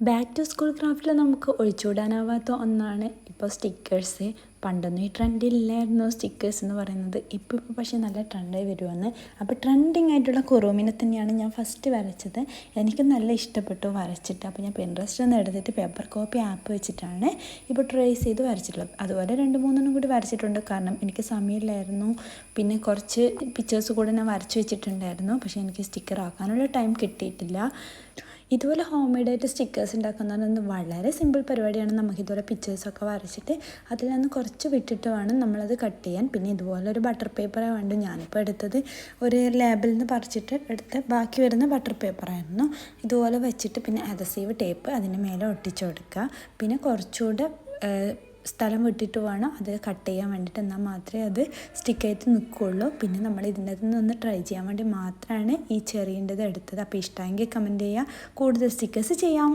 Back to school ക്രാഫ്റ്റിൽ നമുക്ക് ഒഴിച്ചുകൂടാനാവാത്ത ഒന്നാണ് ഇപ്പോൾ സ്റ്റിക്കേഴ്സ്. പണ്ടൊന്നും ഈ ട്രെൻഡില്ലായിരുന്നു സ്റ്റിക്കേഴ്സ് എന്ന് പറയുന്നത്. ഇപ്പോൾ പക്ഷേ നല്ല ട്രെൻഡായി വരുവാണ്. അപ്പോൾ ട്രെൻഡിങ് ആയിട്ടുള്ള കുറുമിനെ തന്നെയാണ് ഞാൻ ഫസ്റ്റ് വരച്ചത്. എനിക്ക് നല്ല ഇഷ്ടപ്പെട്ടു വരച്ചിട്ട്. അപ്പോൾ ഞാൻ പിൻട്രസ്റ്റ് ഒന്ന് എടുത്തിട്ട് പേപ്പർ കോപ്പി ആപ്പ് വെച്ചിട്ടാണ് ഇപ്പോൾ ട്രേസ് ചെയ്ത് വരച്ചിട്ടുള്ളത്. അതുപോലെ 2-3 കൂടി വരച്ചിട്ടുണ്ട്. കാരണം എനിക്ക് സമയമില്ലായിരുന്നു. പിന്നെ കുറച്ച് പിക്ചേഴ്സ് കൂടെ ഞാൻ വരച്ച് വെച്ചിട്ടുണ്ടായിരുന്നു. പക്ഷേ എനിക്ക് സ്റ്റിക്കർ ആക്കാനുള്ള ടൈം കിട്ടിയിട്ടില്ല. ഇതുപോലെ ഹോം മെയ്ഡായിട്ട് സ്റ്റിക്കേഴ്സ് ഉണ്ടാക്കുന്നത് വളരെ സിമ്പിൾ പരിപാടിയാണ്. നമുക്കിതുപോലെ പിക്ചേഴ്സൊക്കെ വരച്ചിട്ട് അതിൽ നിന്ന് കുറച്ച് വിട്ടിട്ട് വേണം നമ്മളത് കട്ട് ചെയ്യാൻ. പിന്നെ ഇതുപോലെ ഒരു ബട്ടർ പേപ്പറാണ് വേണ്ടത്. ഞാനിപ്പോൾ എടുത്തത് ഒരു ലേബിളിൽ നിന്ന് പറിച്ചിട്ട് എടുത്ത് ബാക്കി വരുന്ന ബട്ടർ പേപ്പറായിരുന്നു. ഇതുപോലെ വെച്ചിട്ട് പിന്നെ അഡസീവ് ടേപ്പ് അതിന് മേലെ ഒട്ടിച്ചു കൊടുക്കുക. പിന്നെ കുറച്ചുകൂടെ സ്ഥലം വിട്ടിട്ട് വേണം അത് കട്ട് ചെയ്യാൻ വേണ്ടിയിട്ട്. എന്നാൽ മാത്രമേ അത് സ്റ്റിക്കായിട്ട് നിൽക്കുകയുള്ളൂ. പിന്നെ നമ്മൾ ഇതിൻ്റെ നിന്ന് ട്രൈ ചെയ്യാൻ വേണ്ടി മാത്രമാണ് ഈ ചെറിയൻ്റെത് എടുത്തത്. അപ്പോൾ ഇഷ്ടമെങ്കിൽ കമൻറ്റ് ചെയ്യുക. കൂടുതൽ സ്റ്റിക്കേഴ്സ് ചെയ്യാം.